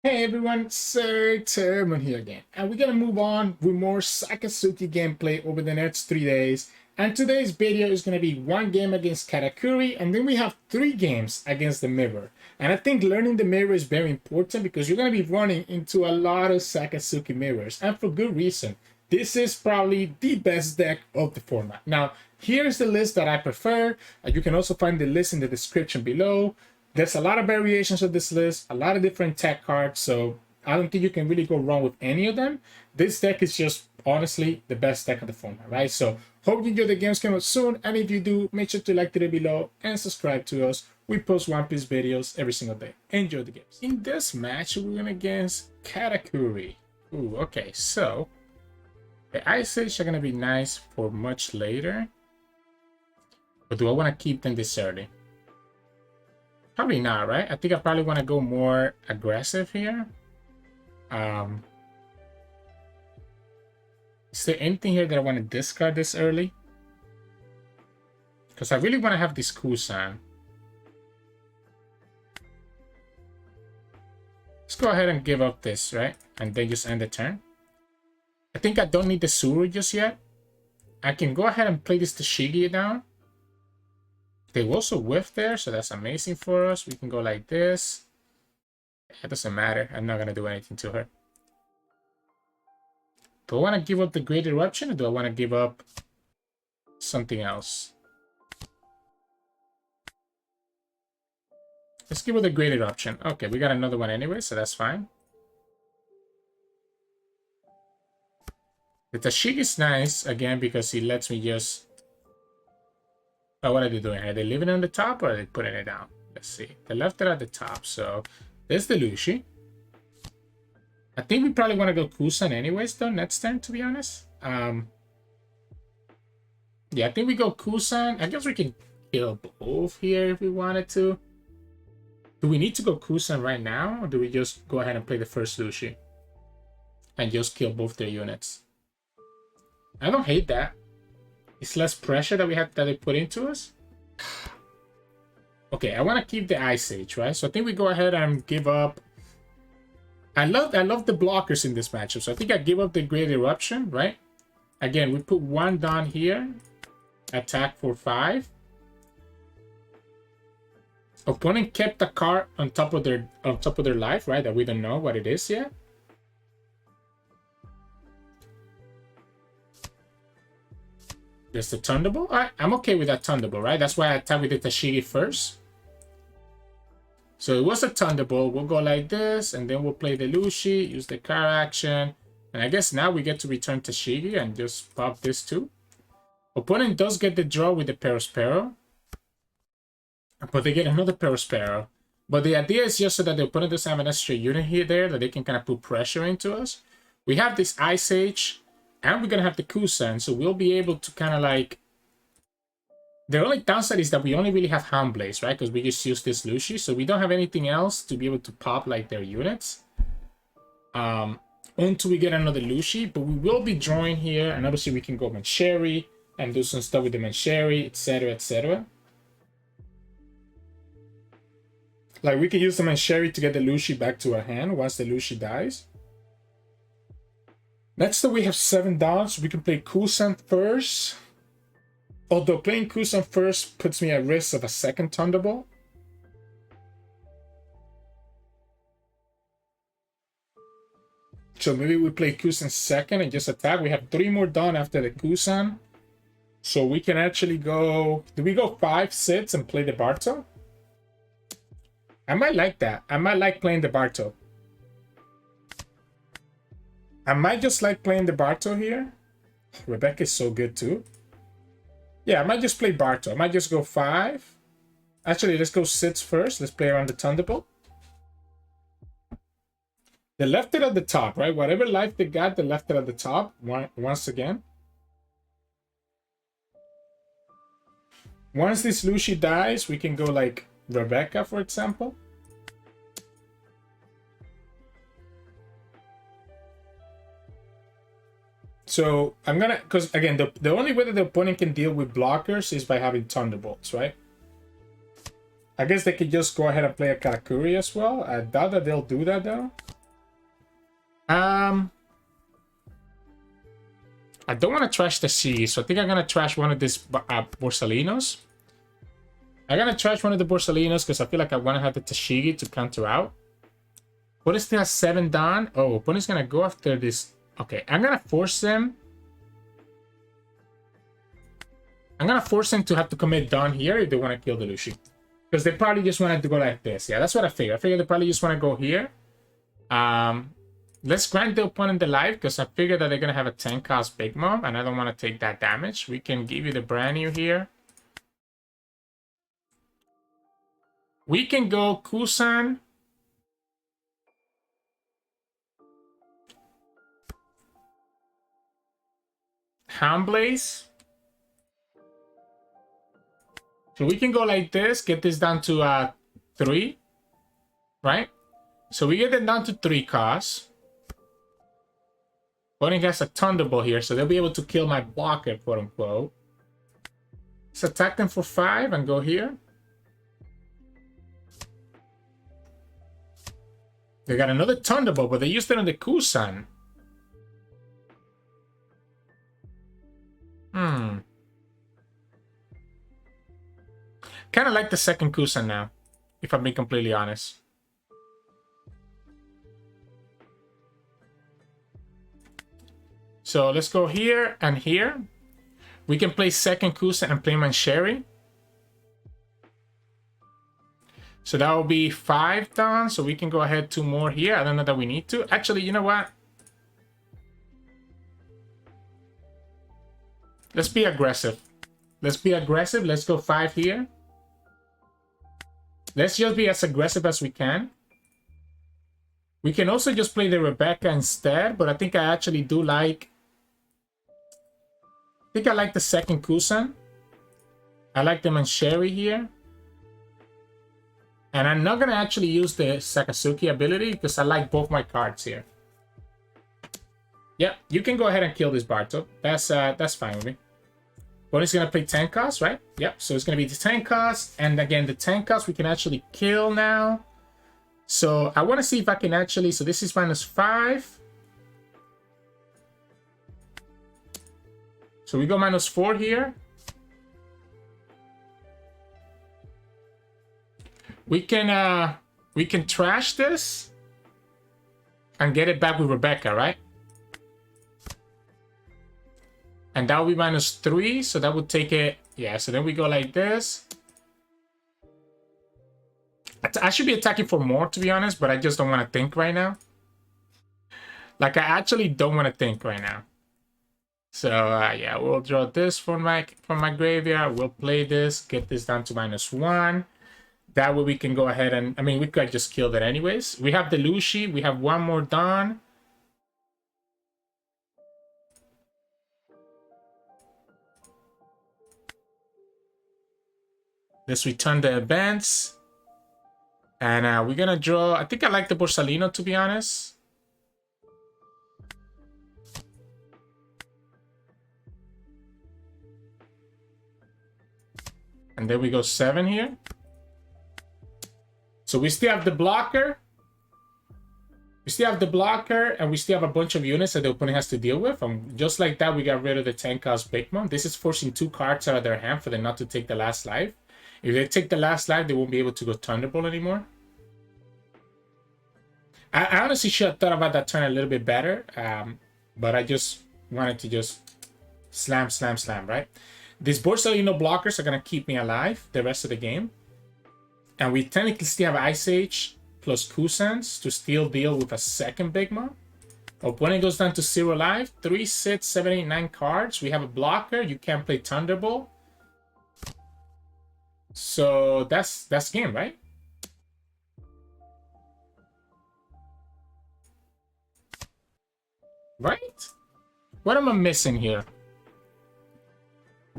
Hey everyone, Sirturmund here again, and we're gonna move on with more Sakazuki gameplay over the next 3 days. And today's video is gonna be one game against Katakuri, and then we have 3 games against the Mirror. And I think learning the Mirror is very important because you're gonna be running into a lot of Sakazuki Mirrors, and for good reason. This is probably the best deck of the format. Now, here's the list that I prefer. You can also find the list in the description below. There's a lot of variations of this list, a lot of different tech cards, so I don't think you can really go wrong with any of them. This deck is just, honestly, the best deck of the format, right? So, hope you enjoy the games coming out soon, and if you do, make sure to like the video below and subscribe to us. We post One Piece videos every single day. Enjoy the games. In this match, we're going against Katakuri. Ooh, okay, so the Ice Age are going to be nice for much later. But do I want to keep them this early? Probably not, right? I think I probably want to go more aggressive here. Is there anything here that I want to discard this early? Because I really want to have this Kuzan. Let's go ahead and give up this, right? And then just end the turn. I think I don't need the Tsuru just yet. I can go ahead and play this Tashigi down. They also whiff there, so that's amazing for us. We can go like this. It doesn't matter. I'm not going to do anything to her. Do I want to give up the Great Eruption, or do I want to give up something else? Let's give her the Great Eruption. Okay, we got another one anyway, so that's fine. The Tashigi is nice, again, because he lets me just... Oh, what are they doing? Are they leaving it on the top, or are they putting it down? Let's see. They left it at the top, so there's the Lucci. I think we probably want to go Kuzan anyways, though, next turn, to be honest. Yeah, I think we go Kuzan. I guess we can kill both here if we wanted to. Do we need to go Kuzan right now, or do we just go ahead and play the first Lucci and just kill both their units? I don't hate that. It's less pressure that we have that they put into us. Okay, I want to keep the Ice Age, right? So I think we go ahead and give up. I love the blockers in this matchup, so I think I give up the Great Eruption, right? Again, we put 1 down here. Attack for 5. Opponent kept a card on top of their life, right? That we don't know what it is yet. There's the Thunderbolt. All right, I'm okay with that Thunderbolt, right? That's why I attack with the Tashigi first. So it was a Thunderbolt. We'll go like this, and then we'll play the Lucci, use the car action. And I guess now we get to return Tashigi and just pop this too. Opponent does get the draw with the Perospero. But they get another Perospero. But the idea is just so that the opponent doesn't have an extra unit here there that they can kind of put pressure into us. We have this Ice Age. And we're going to have the Kuzan, so we'll be able to kind of like... The only downside is that we only really have Hound Blaze, right? Because we just use this Lucci, so we don't have anything else to be able to pop like their units. Until we get another Lucci, but we will be drawing here, and obviously we can go Mansherry and do some stuff with the Mansherry, etc, etc. Like, we can use the Mansherry to get the Lucci back to our hand once the Lucci dies. Next up, we have 7 downs. We can play Kuzan first. Although playing Kuzan first puts me at risk of a second Thunderbolt. So maybe we play Kuzan second and just attack. We have 3 more down after the Kuzan. So we can actually go... Do we go 5 sits and play the Barto? I might like that. I might like playing the Barto. I might just like playing the Barto here. Rebecca is so good too. Yeah, I might just play Barto. I might just go 5. Actually, let's go 6 first. Let's play around the Thunderbolt. They left it at the top, right? Whatever life they got, they left it at the top once again. Once this Lucci dies, we can go like Rebecca, for example. So I'm gonna, because again, the only way that the opponent can deal with blockers is by having Thunderbolts, right? I guess they could just go ahead and play a Katakuri as well. I doubt that they'll do that though. I don't want to trash the Tashigi, so I think I'm gonna trash one of these Borsalinos. I'm gonna trash one of the Borsalinos because I feel like I want to have the Tashigi to counter out. What is still has 7 down? Oh, opponent's gonna go after this. Okay, I'm gonna force them. I'm gonna force them to have to commit down here if they want to kill the Lucci. Because they probably just wanted to go like this. Yeah, that's what I figured. I figured they probably just want to go here. Let's grant the opponent the life because I figured that they're going to have a 10 cost Big Mom and I don't want to take that damage. We can give you the Brannew here. We can go Kuzan. Hound Blaze. So we can go like this, get this down to 3, right? So we get it down to 3 costs. Opponent has a Thunderbolt here, so they'll be able to kill my blocker, quote unquote. Let's attack them for 5 and go here. They got another Thunderbolt, but they used it on the Kuzan. Kind of like the second Kuzan now, if I'm being completely honest. So let's go here and here. We can play second Kuzan and play Mansherry. So that will be 5 down. So we can go ahead 2 more here. I don't know that we need to. Actually, you know what? Let's be aggressive. Let's be aggressive. Let's go 5 here. Let's just be as aggressive as we can. We can also just play the Rebecca instead, but I think I actually do like... I think I like the second Kuzan. I like the Mansherry here. And I'm not going to actually use the Sakazuki ability because I like both my cards here. Yeah, you can go ahead and kill this Barto. That's fine with me. But it's going to play 10 costs, right? Yep, so it's going to be the 10 costs. And again, the 10 costs we can actually kill now. So I want to see if I can actually... So this is -5. So we go -4 here. We can trash this and get it back with Rebecca, right? And that will be -3, so that would take it... Yeah, so then we go like this. I should be attacking for more, to be honest, but I just don't want to think right now. Like, I actually don't want to think right now. So, yeah, we'll draw this from my graveyard. We'll play this, get this down to -1. That way we can go ahead and... I mean, we could just kill that anyways. We have the Lucci. We have 1 more Dawn. Let's return the events. And we're going to draw... I think I like the Borsalino, to be honest. And then we go 7 here. So we still have the blocker. We still have the blocker, and we still have a bunch of units that the opponent has to deal with. And just like that, we got rid of the 10 cost Big Mom. This is forcing 2 cards out of their hand for them not to take the last life. If they take the last life, they won't be able to go Thunderbolt anymore. I honestly should have thought about that turn a little bit better. But I just wanted to just slam, right? These Borsalino blockers are going to keep me alive the rest of the game. And we technically still have Ice Age plus Kuzans to still deal with a second Big Mom. Opponent goes down to 0 life. 3, 6, 7, 8, 9 cards. We have a blocker. You can't play Thunderbolt. So that's game, right? Right? What am I missing here?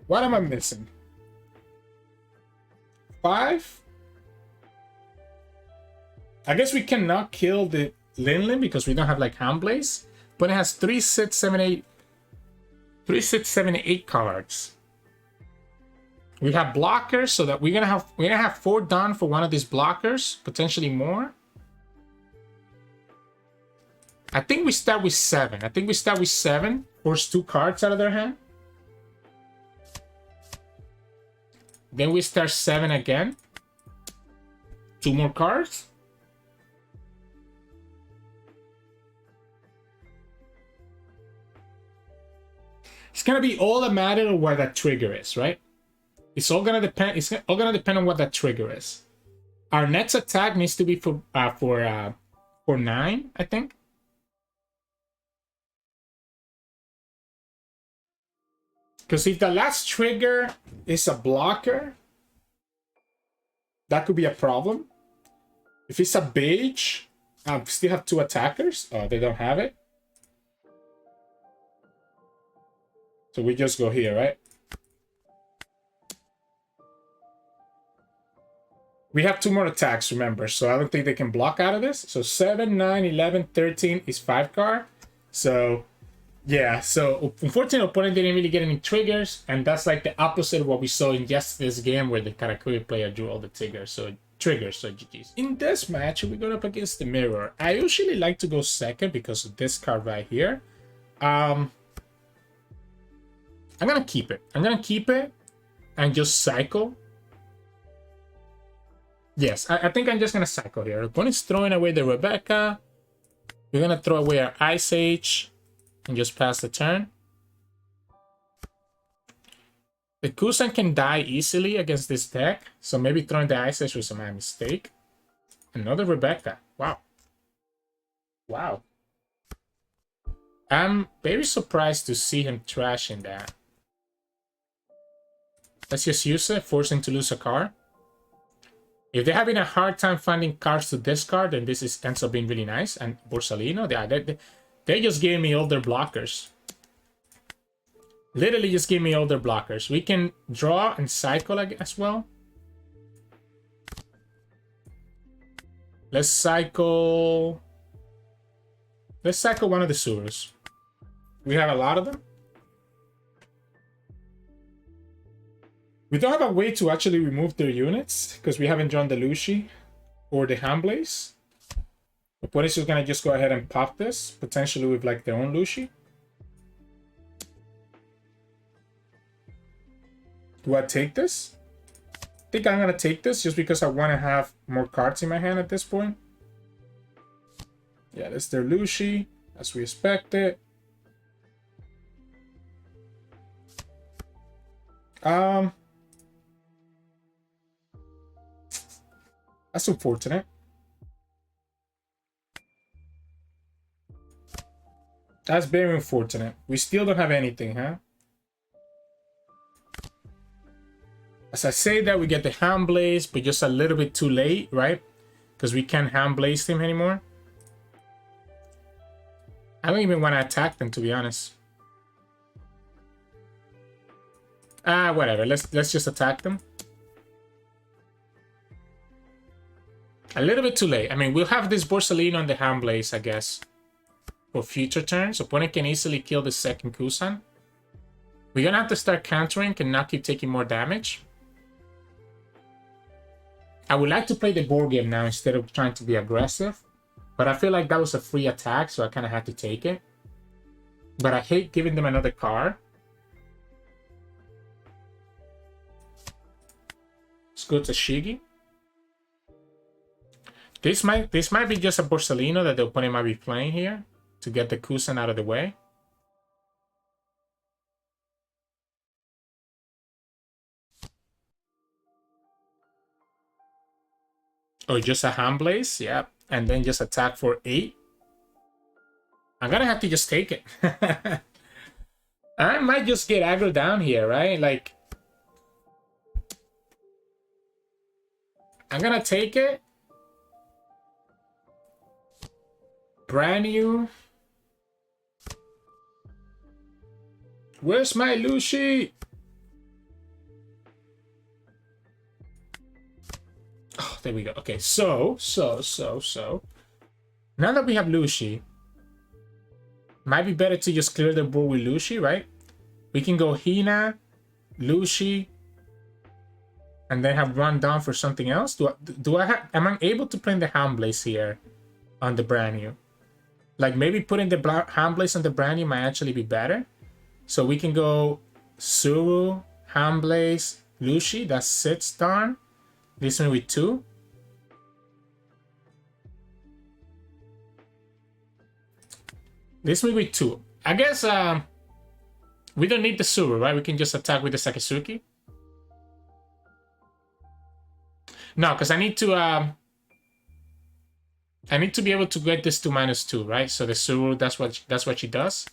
What am I missing? 5? I guess we cannot kill the Linlin because we don't have like Hound Blaze. But it has 3, 6, 7, 8. 3, 6, 7, 8 cards. We have blockers, so that we're gonna have 4 done for one of these blockers, potentially more. I think we start with 7. I think we start with 7. Force 2 cards out of their hand. Then we start 7 again. 2 more cards. It's gonna be all a matter of where that trigger is, right? It's all gonna depend. It's all gonna depend on what that trigger is. Our next attack needs to be for 9, I think. Because if the last trigger is a blocker, that could be a problem. If it's a beige, we still have 2 attackers. Oh, they don't have it. So we just go here, right? We have 2 more attacks, remember. So I don't think they can block out of this. So 7, 9, 11, 13 is 5 card. So yeah, so unfortunately, opponent didn't really get any triggers, and that's like the opposite of what we saw in yesterday's game where the Katakuri player drew all the triggers. So GG's. In this match, we're going up against the Mirror. I usually like to go second because of this card right here. I'm gonna keep it. I'm gonna keep it and just cycle. Yes, I think I'm just gonna cycle here. Opponent's throwing away the Rebecca. We're gonna throw away our Ice Age and just pass the turn. The Kuzan can die easily against this deck, so maybe throwing the Ice Age was my mistake. Another Rebecca. Wow. Wow. I'm very surprised to see him trashing that. Let's just use it, forcing to lose a card. If they're having a hard time finding cards to discard, then this ends up being really nice. And Borsalino, they just gave me all their blockers. Literally just give me all their blockers. We can draw and cycle as well. Let's cycle... Let's cycle one of the Tsurus. We have a lot of them. We don't have a way to actually remove their units because we haven't drawn the Lucci or the Hound. Opponent is gonna just go ahead and pop this, potentially with like their own Lucci. Do I take this? I think I'm gonna take this just because I want to have more cards in my hand at this point. Yeah, that's their Lucci, as we expected. That's unfortunate. That's very unfortunate. We still don't have anything, huh? As I say that, we get the Hound, but just a little bit too late, right? Because we can't Hound him anymore. I don't even want to attack them, to be honest. Whatever. Let's just attack them. A little bit too late. I mean, we'll have this Borsalino and the Hound, I guess, for future turns. Opponent can easily kill the second Kuzan. We're gonna have to start countering and not keep taking more damage. I would like to play the board game now instead of trying to be aggressive. But I feel like that was a free attack, so I kind of had to take it. But I hate giving them another card. Let's go to Tashigi. This might be just a Borsalino that the opponent might be playing here to get the Kuzan out of the way. Or just a Hound, yeah. And then just attack for 8. I'm gonna have to just take it. I might just get aggro down here, right? Like, I'm gonna take it. Brannew. Where's my Lucci? Oh, there we go. Okay, so. Now that we have Lucci, might be better to just clear the board with Lucci, right? We can go Hina, Lucci, and then have run down for something else. Am I able to play the Hound here on the Brannew? Like maybe putting the Hound Blaze on the Brannew might actually be better. So we can go Tsuru, Hound Blaze, Lucci. That's 6 darn. This one with 2. This one with 2. I guess we don't need the Tsuru, right? We can just attack with the Sakazuki. No, because I need to be able to get this to -2, right? So the Tsuru, that's what she does.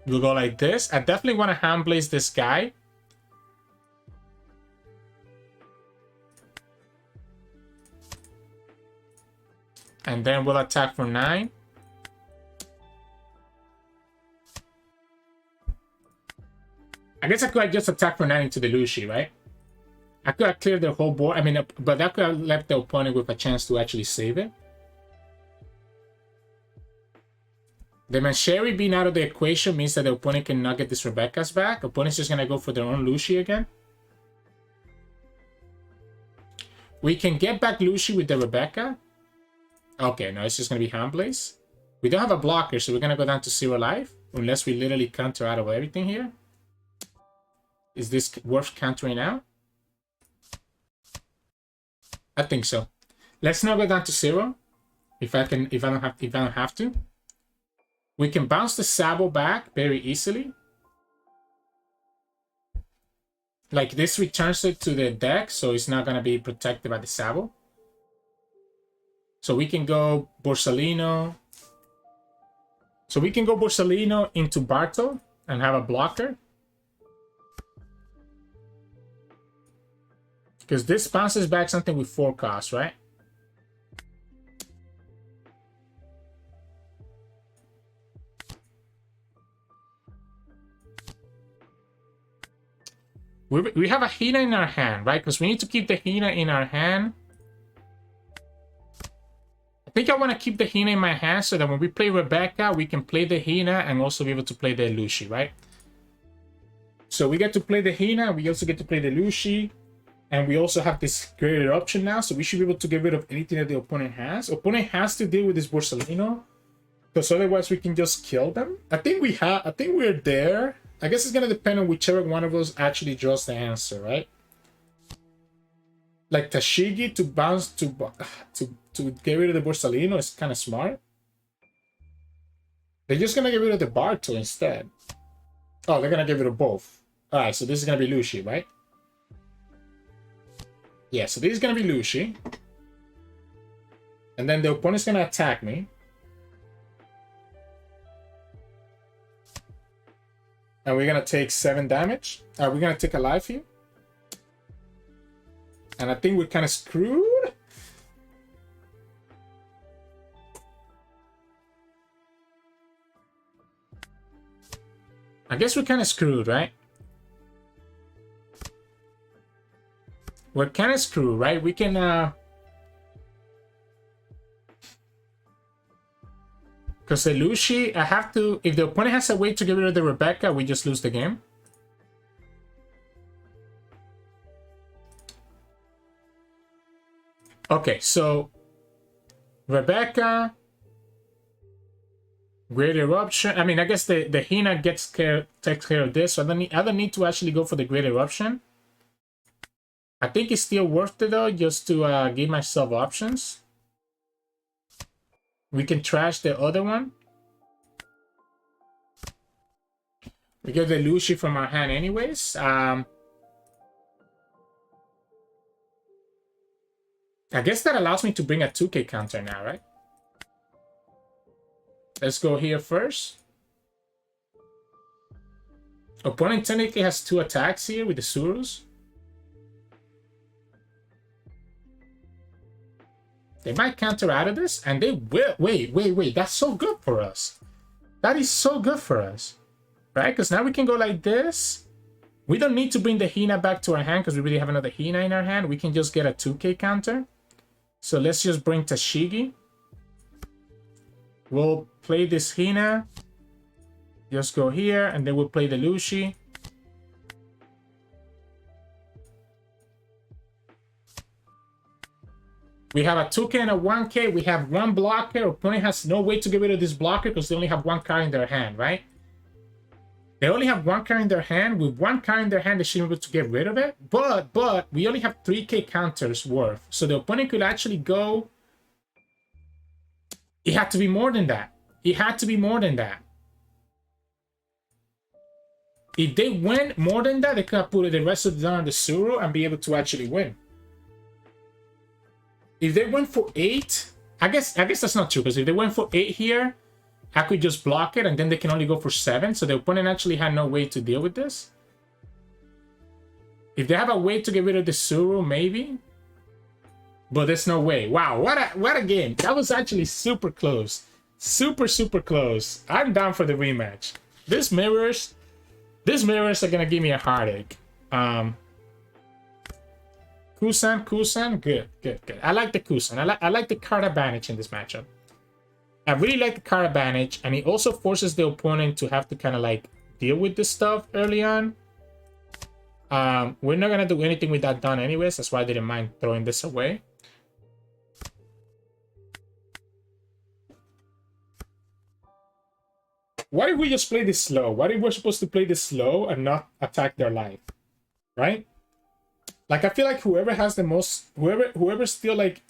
We'll go like this. I definitely want to Hound Blaze this guy. And then we'll attack for 9. I guess I could have just attacked for 9 into the Lucci, right? I could have cleared the whole board. I mean, but that could have left the opponent with a chance to actually save it. The Mansherry being out of the equation means that the opponent cannot get this Rebecca's back. The opponent's just going to go for their own Lucci again. We can get back Lucci with the Rebecca. Okay, no, it's just going to be Hound Blaze. We don't have a blocker, so we're going to go down to 0 life. Unless we literally counter out of everything here. Is this worth countering out? I think so. Let's now go down to 0. If I don't have to. We can bounce the Sabo back very easily. Like this returns it to the deck, so it's not gonna be protected by the Sabo. So we can go Borsalino. So we can go Borsalino into Bartol and have a blocker. Because this bounces back something with 4 costs, right? We have a Hina in our hand, right? Because we need to keep the Hina in our hand. I think I want to keep the Hina in my hand so that when we play Rebecca, we can play the Hina and also be able to play the Lucci, right? So we get to play the Hina, we also get to play the Lucci, and we also have this great Eruption now, so we should be able to get rid of anything that the opponent has. Opponent has to deal with this Borsalino, because otherwise we can just kill them. I think we're there. I guess it's gonna depend on whichever one of us actually draws the answer, right? Like Tashigi to bounce to get rid of the Borsalino is kind of smart. They're just gonna get rid of the Bartol instead. Oh, they're gonna get rid of both. All right, so this is gonna be Lucci, right? Yeah, so this is gonna be Lucci, and then the opponent's gonna attack me. And we're gonna take 7 damage. We're gonna take a life here. And I think we're kind of screwed. I guess we're kind of screwed, right? We're kind of screwed, right? We can, because the Lucci, I have to... If the opponent has a way to get rid of the Rebecca, we just lose the game. Okay, so... Rebecca... Great Eruption. I mean, I guess the Hina takes care of this, so I don't need to actually go for the Great Eruption. I think it's still worth it, though, just to give myself options. We can trash the other one. We get the Lucci from our hand anyways. I guess that allows me to bring a 2k counter now, right? Let's go here first. Opponent technically has 2 attacks here with the Tsurus. They might counter out of this, and they will. Wait. That's so good for us. That is so good for us. Right? Because now we can go like this. We don't need to bring the Hina back to our hand because we really have another Hina in our hand. We can just get a 2k counter. So let's just bring Tashigi. We'll play this Hina. Just go here, and then we'll play the Lucci. We have a 2K and a 1K. We have one blocker. Opponent has no way to get rid of this blocker because they only have one card in their hand, right? They only have one card in their hand. With one card in their hand, they should be able to get rid of it. But we only have 3K counters worth. So the opponent could actually go... It had to be more than that. It had to be more than that. If they win more than that, they could have put the rest of the down on the Tsuru and be able to actually win. If they went for 8, I guess that's not true, because if they went for 8 here, I could just block it and then they can only go for 7. So the opponent actually had no way to deal with this. If they have a way to get rid of the Tsuru, maybe. But there's no way. Wow, what a game. That was actually super close. Super close. I'm down for the rematch. These mirrors are gonna give me a heartache. Kuzan, good. I like the Kuzan. I like the card advantage in this matchup. I really like the card advantage, and it also forces the opponent to have to kind of like deal with this stuff early on. We're not gonna do anything with that done anyways. That's why I didn't mind throwing this away. What if we just play this slow? What if we're supposed to play this slow and not attack their life, right? Like, I feel like whoever has the most, whoever still like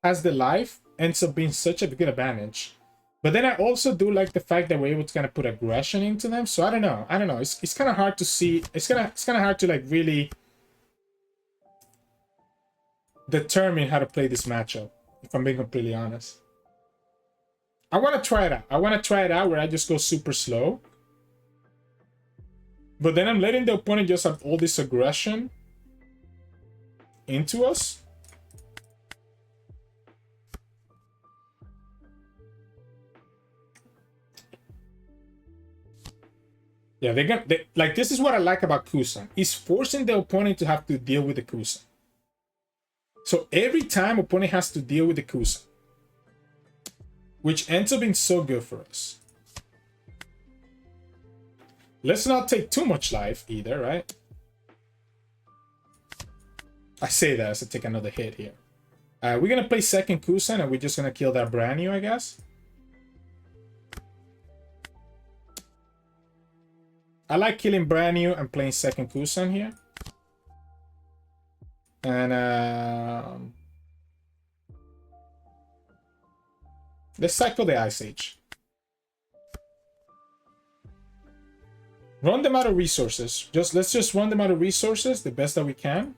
has the life ends up being such a good advantage. But then I also do like the fact that we're able to kind of put aggression into them. So I don't know. It's kind of hard to see. It's kind of hard to like really determine how to play this matchup, if I'm being completely honest. I want to try it out. I want to try it out where I just go super slow. But then I'm letting the opponent just have all this aggression into us. Yeah, like, this is what I like about Kuzan. He's forcing the opponent to have to deal with the Kuzan. So every time opponent has to deal with the Kuzan, which ends up being so good for us. Let's not take too much life either, right? I say that as I take another hit here. We're going to play second Kuzan and we're just going to kill that Brannew, I guess. I like killing Brannew and playing second Kuzan here. And let's cycle the Ice Age. Run them out of resources. Let's just run them out of resources the best that we can.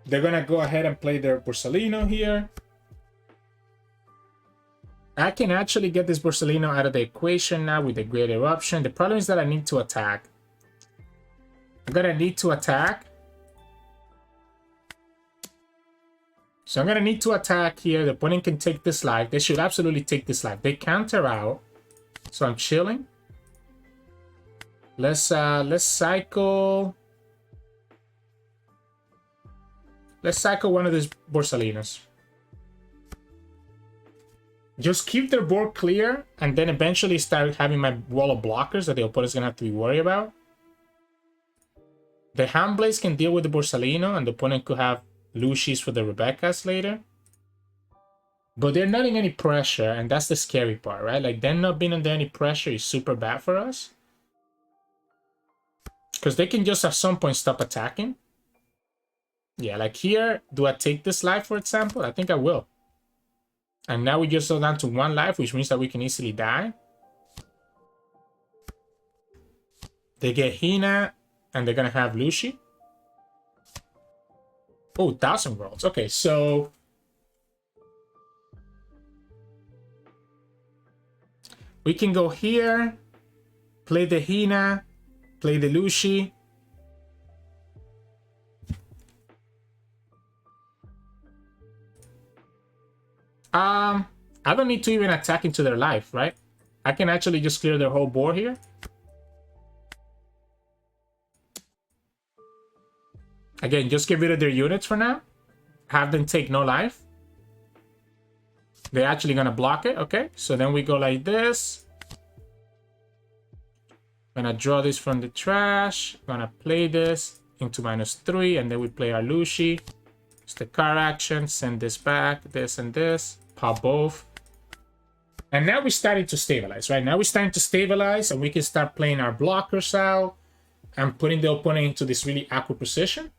They're gonna go ahead and play their Borsalino here. I can actually get this Borsalino out of the equation now with the Great Eruption. The problem is that I need to attack. I'm gonna need to attack. So I'm gonna need to attack here. The opponent can take this life. They should absolutely take this life. They counter out. So I'm chilling. Let's cycle. Let's cycle one of these Borsalinos. Just keep their board clear and then eventually start having my wall of blockers that the opponent's gonna have to be worried about. The Hound Blades can deal with the Borsalino and the opponent could have Lucci's for the Rebeccas later. But they're not in any pressure, and that's the scary part, right? Like, them not being under any pressure is super bad for us. Because they can just at some point stop attacking. Yeah, like here, do I take this life, for example? I think I will. And now we just go down to 1 life, which means that we can easily die. They get Hina, and they're going to have Lucci. Oh, 1,000 Worlds. Okay, so... we can go here, play the Hina, play the Lucci. I don't need to even attack into their life, right? I can actually just clear their whole board here. Again, just get rid of their units for now. Have them take no life. They're actually gonna block it, okay? So then we go like this. Gonna draw this from the trash. Gonna play this into -3, and then we play our Lucci. It's the card action. Send this back, this and this. Pop both. And now we're starting to stabilize, right? Now we're starting to stabilize, and we can start playing our blockers out and putting the opponent into this really awkward position.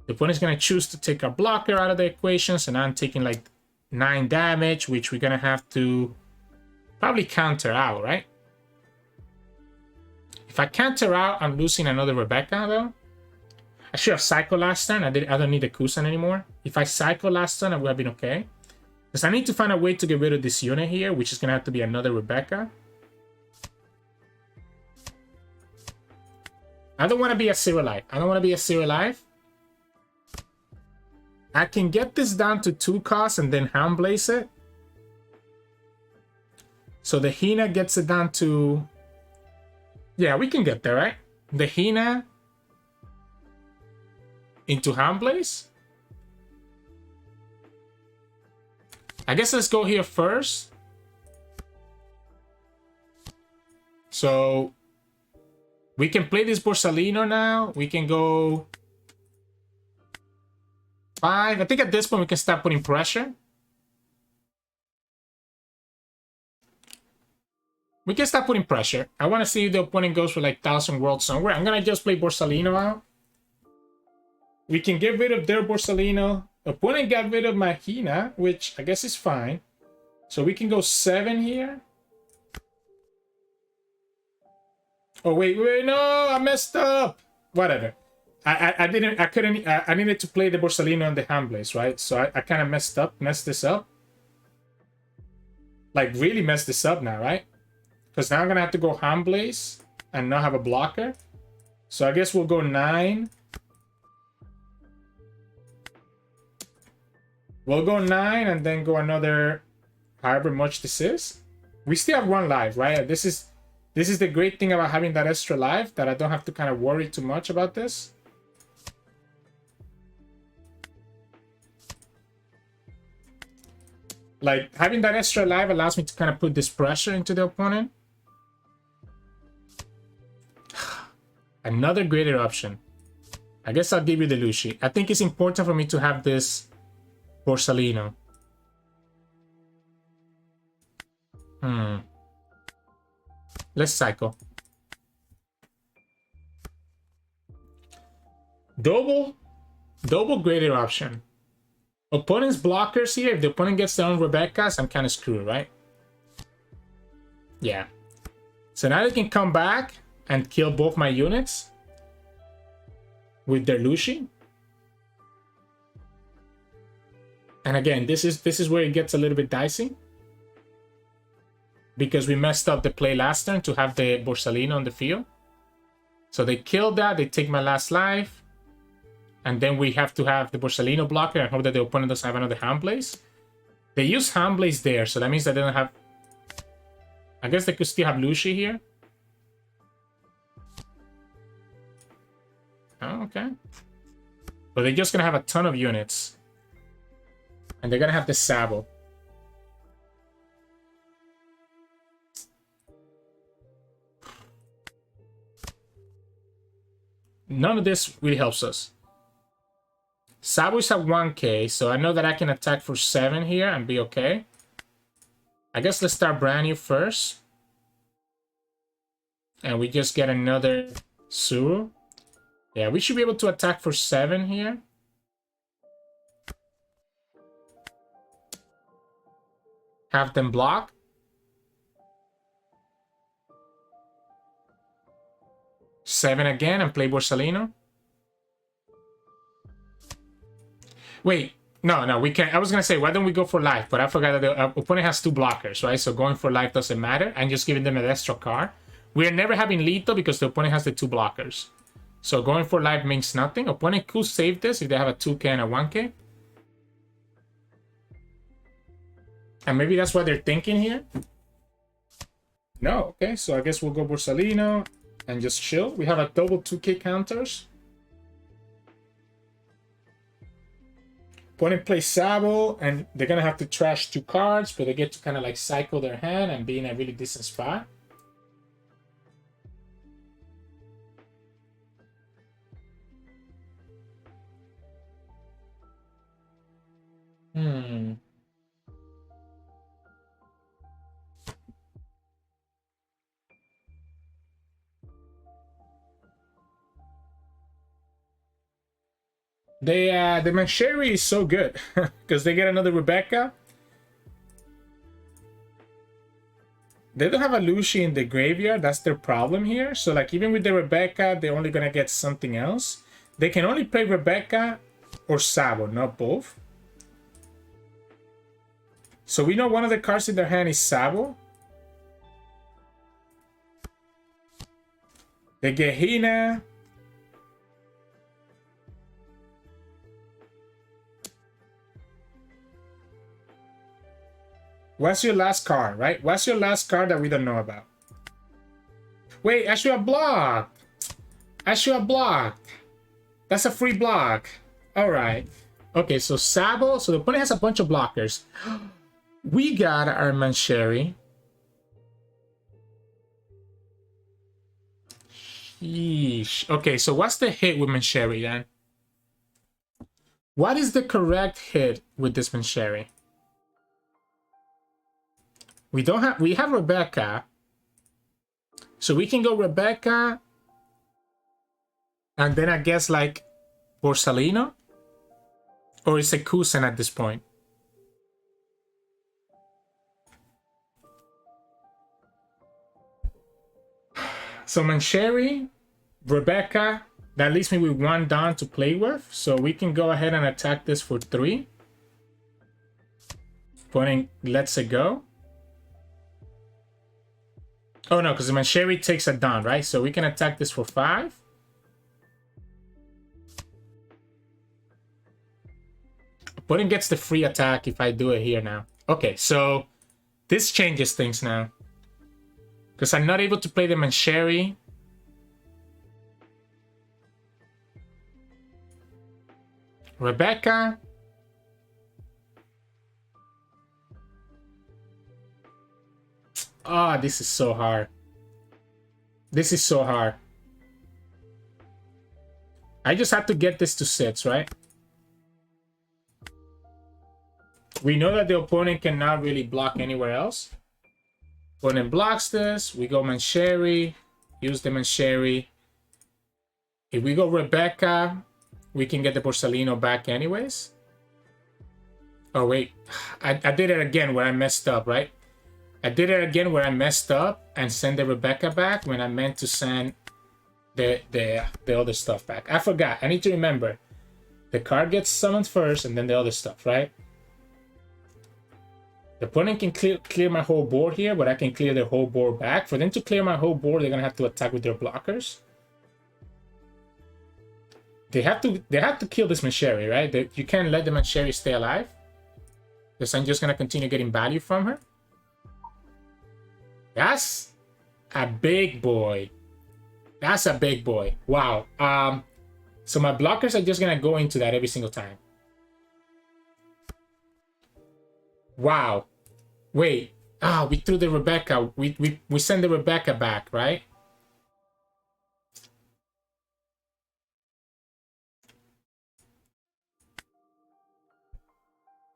The opponent's going to choose to take our blocker out of the equation, so now I'm taking like 9 damage, which we're going to have to probably counter out, right? If I counter out, I'm losing another Rebecca, though. I should have cycled last turn. I don't need the Kuzan anymore. If I cycle last turn, I would have been okay. Because I need to find a way to get rid of this unit here, which is going to have to be another Rebecca. I don't want to be a Zero Life. I don't want to be a Zero Life. I can get this down to 2 costs and then Hound Blaze it. So the Hina gets it down to... Yeah, we can get there, right? The Hina into Hound Blaze. I guess let's go here first. So we can play this Borsalino now. We can go 5. I think at this point we can start putting pressure. We can start putting pressure. I want to see if the opponent goes for like 1000 Worlds somewhere. I'm going to just play Borsalino out. We can get rid of their Borsalino. Opponent got rid of my Hina, which I guess is fine. So we can go 7 here. Oh, wait, no, I messed up. Whatever. I needed to play the Borsalino and the Hound Blaze, right? So I kind of messed this up. Like, really messed this up now, right? Because now I'm going to have to go Hound Blaze and not have a blocker. So I guess we'll go 9. We'll go 9 and then go another, however much this is. We still have 1 life, right? This is the great thing about having that extra life, that I don't have to kind of worry too much about this. Like, having that extra life allows me to kind of put this pressure into the opponent. Another great eruption. I guess I'll give you the Lucci. I think it's important for me to have this Borsalino. Let's cycle. Double great eruption. Opponent's blockers here, if the opponent gets their own Rebecca's, I'm kind of screwed, right? Yeah. So now they can come back and kill both my units with their Lucci. And again, this is where it gets a little bit dicey. Because we messed up the play last turn to have the Borsalino on the field. So they killed that, they take my last life. And then we have to have the Borsalino blocker and hope that the opponent doesn't have another Hound Blaze. They use Hound Blaze there, so that means that they don't have... I guess they could still have Lucci here. Oh, okay. But they're just going to have a ton of units. And they're going to have the Sabo. None of this really helps us. Sabo is at 1k, so I know that I can attack for 7 here and be okay. I guess let's start Brannew first. And we just get another Tsuru. Yeah, we should be able to attack for 7 here. Have them block. Seven again and play Borsalino. Wait, no, we can't. I was gonna say, why don't we go for life? But I forgot that the opponent has 2 blockers, right? So going for life doesn't matter. I'm just giving them an extra card. We are never having lethal because the opponent has the 2 blockers. So going for life means nothing. Opponent could save this if they have a 2k and a 1k. And maybe that's what they're thinking here. No, okay, so I guess we'll go Borsalino and just chill. We have a double 2k counters. Opponent plays Sabo, and they're gonna have to trash 2 cards, but they get to kind of like cycle their hand and be in a really decent spot. The Mansherry is so good because they get another Rebecca. They don't have a Lucci in the graveyard. That's their problem here. So like even with the Rebecca, they're only gonna get something else. They can only play Rebecca or Sabo, not both. So we know one of the cards in their hand is Sabo. They get Hina. What's your last card, right? What's your last card that we don't know about? Wait, Ashua blocked. Ashua blocked. That's a free block. All right. Okay, so Sabo. So the opponent has a bunch of blockers. We got our Mansherry. Yeesh. Okay, so what's the hit with Mansherry then? What is the correct hit with this Mansherry? We have Rebecca. So we can go Rebecca. And then I guess like Borsalino? Or is it Kuzan at this point? So Mansherry, Rebecca, that leaves me with one down to play with. So we can go ahead and attack this for 3. Opponent lets it go. Oh no, because the Mansherry takes it down, right? So we can attack this for 5. Opponent gets the free attack if I do it here now. Okay, so this changes things now. Because I'm not able to play the Mansherry. Rebecca. Ah, oh, this is so hard. This is so hard. I just have to get this to 6, right? We know that the opponent cannot really block anywhere else. Opponent blocks this. We go Mansherry. Use the Mansherry. If we go Rebecca, we can get the Borsalino back anyways. Oh, wait. I did it again where I messed up, right? I did it again where I messed up and send the Rebecca back when I meant to send the other stuff back. I forgot. I need to remember. The card gets summoned first and then the other stuff, right? The opponent can clear my whole board here, but I can clear the whole board back. For them to clear my whole board, they're going to have to attack with their blockers. They have to kill this Mansherry, right? You can't let the Mansherry stay alive. Because I'm just going to continue getting value from her. That's a big boy. That's a big boy. Wow. So my blockers are just going to go into that every single time. Wow. Wait. Ah, we threw the Rebecca. We send the Rebecca back, right?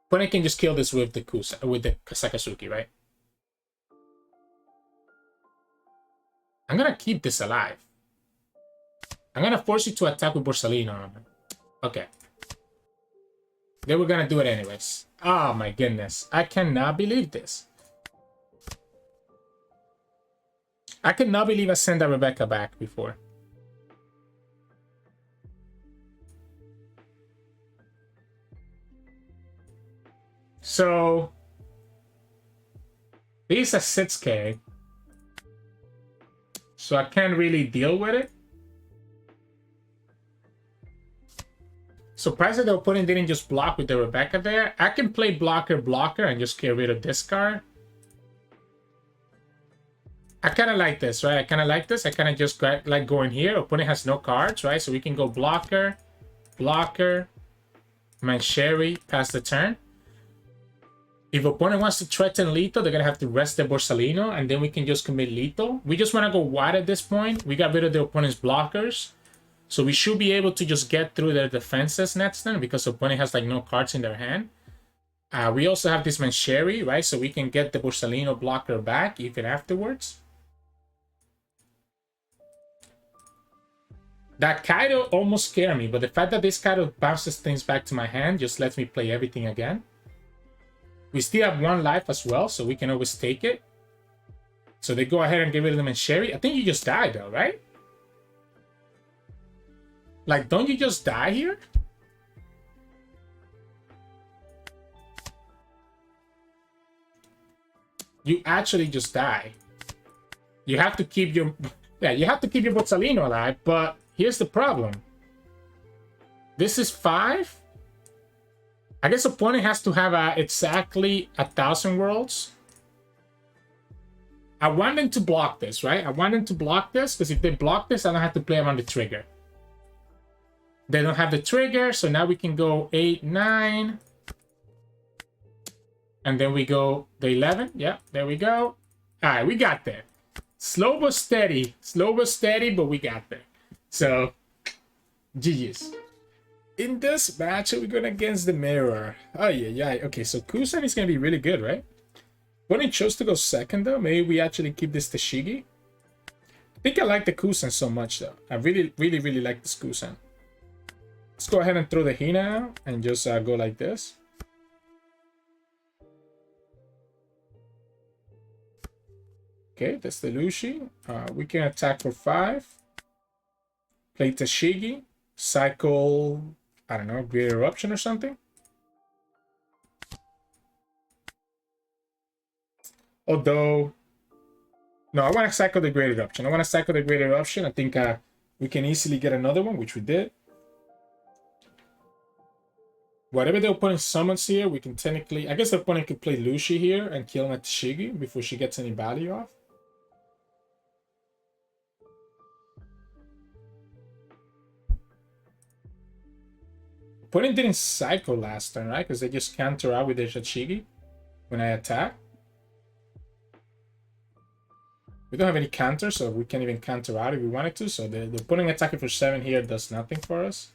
But I can just kill this with the Sakazuki, right? I'm gonna keep this alive. I'm gonna force you to attack with Borsalino. Okay. They were gonna do it anyways. Oh my goodness. I cannot believe this. I cannot believe I sent that Rebecca back before. So this is a 6K. So I can't really deal with it. Surprised that the opponent didn't just block with the Rebecca there. I can play blocker and just get rid of this card. I kind of like this, right? I kind of like this. I kind of just like going here. Opponent has no cards, right? So we can go blocker, Mansherry, pass the turn. If opponent wants to threaten lethal, they're going to have to rest the Borsalino, and then we can just commit lethal. We just want to go wide at this point. We got rid of the opponent's blockers. So we should be able to just get through their defenses next turn because the opponent has like no cards in their hand. We also have this Mansherry, right? So we can get the Borsalino blocker back even afterwards. That Kaido almost scared me, but the fact that this Kaido bounces things back to my hand just lets me play everything again. We still have 1 life as well, so we can always take it. So they go ahead and get rid of the Mansherry. I think you just died though, right? Like, don't you just die here? You actually just die. You have to keep your... Yeah, you have to keep your Borsalino alive, but here's the problem. This is 5. I guess opponent has to have exactly 1,000 worlds. I want them to block this, right? I want them to block this, because if they block this, I don't have to play around the trigger. They don't have the trigger, so now we can go 8, 9. And then we go the 11. Yeah, there we go. All right, we got there. Slow but steady. Slow but steady, but we got there. So, GG's. In this match, we're going against the Mirror. Oh, yeah. Okay, so Kuzan is going to be really good, right? When he chose to go second, though, maybe we actually keep this Tashigi. I think I like the Kuzan so much, though. I really like this Kuzan. Let's go ahead and throw the Hina out and just go like this. Okay, that's the Lucci. We can attack for 5. Play Tashigi. Cycle, I don't know, Great Eruption or something. Although, no, I want to cycle the Great Eruption. I think we can easily get another one, which we did. Whatever the opponent summons here, we can technically... I guess the opponent could play Lucci here and kill my Tashigi before she gets any value off. Opponent didn't cycle last turn, right? Because they just counter out with their Tashigi when I attack. We don't have any counter, so we can't even counter out if we wanted to. So the opponent attacking for 7 here does nothing for us.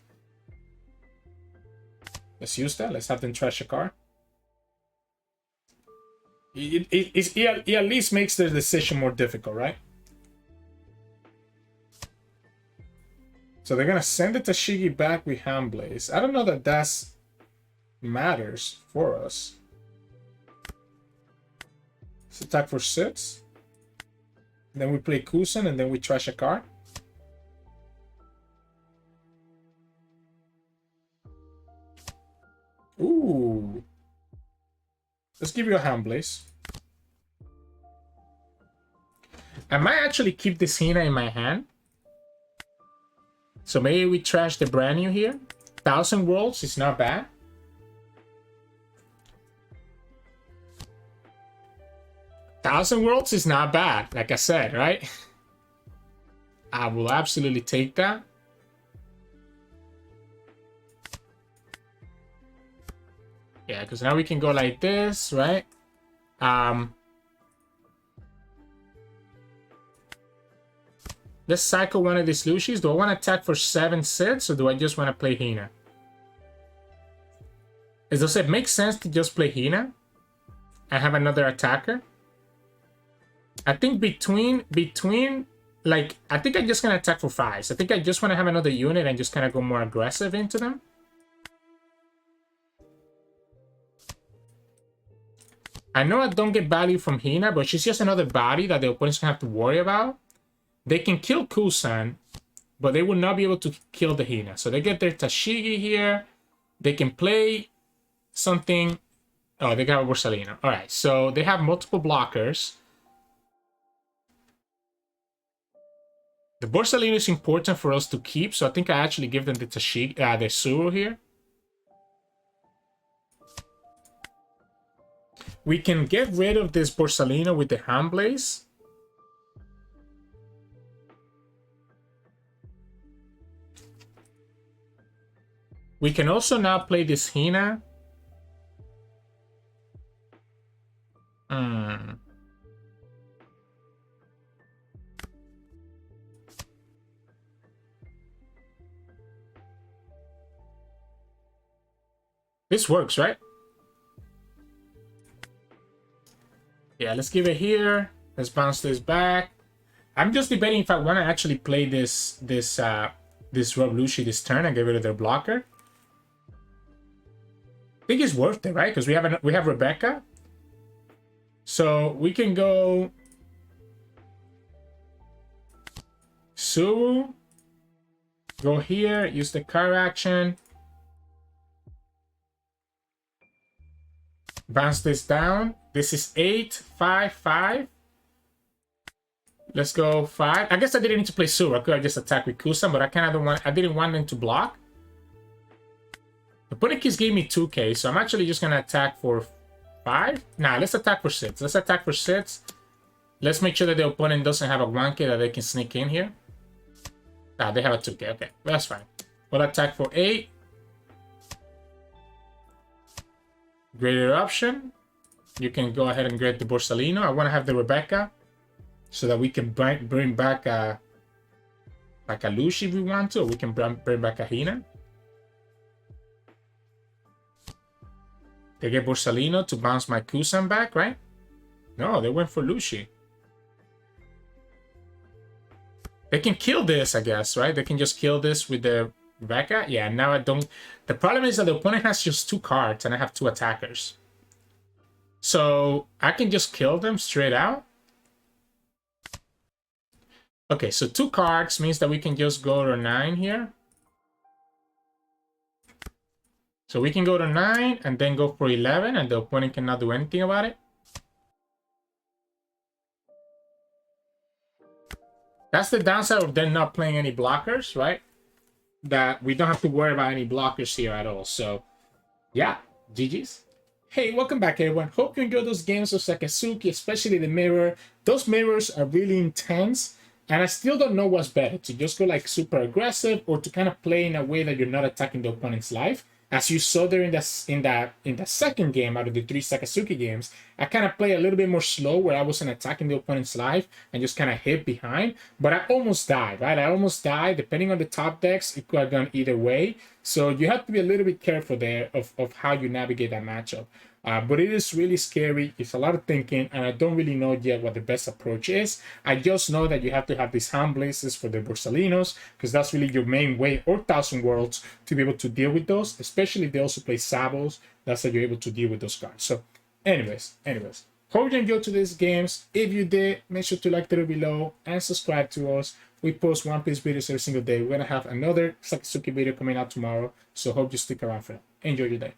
Let's use that. Let's have them trash a card. It at least makes the decision more difficult, right? So they're going to send the Tashigi back with Hound Blaze. I don't know that that matters for us. Let's attack for 6. Then we play Kuzan and then we trash a card. Ooh. Let's give you a Hound Blaze. I might actually keep this Hina in my hand. So maybe we trash the Brannew here. 1,000 worlds is not bad. Thousand worlds is not bad, like I said, right? I will absolutely take that. Yeah, because now we can go like this, right? Let's cycle one of these Lucis. Do I want to attack for 7 sets, or do I just want to play Hina? Does it make sense to just play Hina and have another attacker? I think between like, I think I'm just gonna attack for 5s. I think I just want to have another unit and just kind of go more aggressive into them. I know I don't get value from Hina, but she's just another body that the opponents gonna have to worry about. They can kill Kuzan, but they will not be able to kill the Hina. So they get their Tashigi here. They can play something. Oh, they got a Borsalino. All right, so they have multiple blockers. The Borsalino is important for us to keep, so I think I actually give them the Tashigi, the Tsuru here. We can get rid of this Borsalino with the Hound Blaze. We can also now play this Hina. This works, right? Yeah, let's give it here. Let's bounce this back. I'm just debating if I want to actually play this this Rob Lucci this turn and get rid of their blocker. I think it's worth it, right? Because we have Rebecca. So we can go Tsuru, go here, use the card action, bounce this down. This is 8, 5, 5. Let's go 5. I guess I didn't need to play Tsuru. I could have just attacked with Kuzan, but I didn't want them to block. The opponent keeps giving me 2k, so I'm actually just gonna attack for 5. Nah, let's attack for 6. Let's attack for 6. Let's make sure that the opponent doesn't have a 1k that they can sneak in here. Ah, they have a 2k. Okay, that's fine. We'll attack for 8. Great Eruption. You can go ahead and get the Borsalino. I want to have the Rebecca so that we can bring back like a Lucci if we want to, or we can bring back a Hina. They get Borsalino to bounce my Kuzan back, right? No, they went for Lucci. They can kill this, I guess, right? They can just kill this with the Rebecca. Yeah, now I don't... The problem is that the opponent has just 2 cards and I have 2 attackers. So I can just kill them straight out. Okay, so 2 cards means that we can just go to 9 here. So we can go to 9 and then go for 11 and the opponent cannot do anything about it. That's the downside of them not playing any blockers, right? That we don't have to worry about any blockers here at all. So, yeah, GG's. Hey, welcome back, everyone. Hope you enjoyed those games of Sakazuki, especially the mirror. Those mirrors are really intense, and I still don't know what's better, to just go like super aggressive or to kind of play in a way that you're not attacking the opponent's life. As you saw there in the second game out of the 3 Sakazuki games, I kind of play a little bit more slow where I wasn't attacking the opponent's life and just kind of hit behind. But I almost died, right? I almost died. Depending on the top decks, it could have gone either way. So you have to be a little bit careful there of how you navigate that matchup. But it is really scary. It's a lot of thinking, and I don't really know yet what the best approach is. I just know that you have to have these Hound Blazes for the Borsalinos, because that's really your main way, or Thousand Worlds, to be able to deal with those, especially if they also play Sabos. That's how you're able to deal with those cards. So anyways, hope you enjoyed today's games. If you did, make sure to like the video below and subscribe to us. We post One Piece videos every single day. We're going to have another Sakazuki video coming out tomorrow, so hope you stick around for that. Enjoy your day.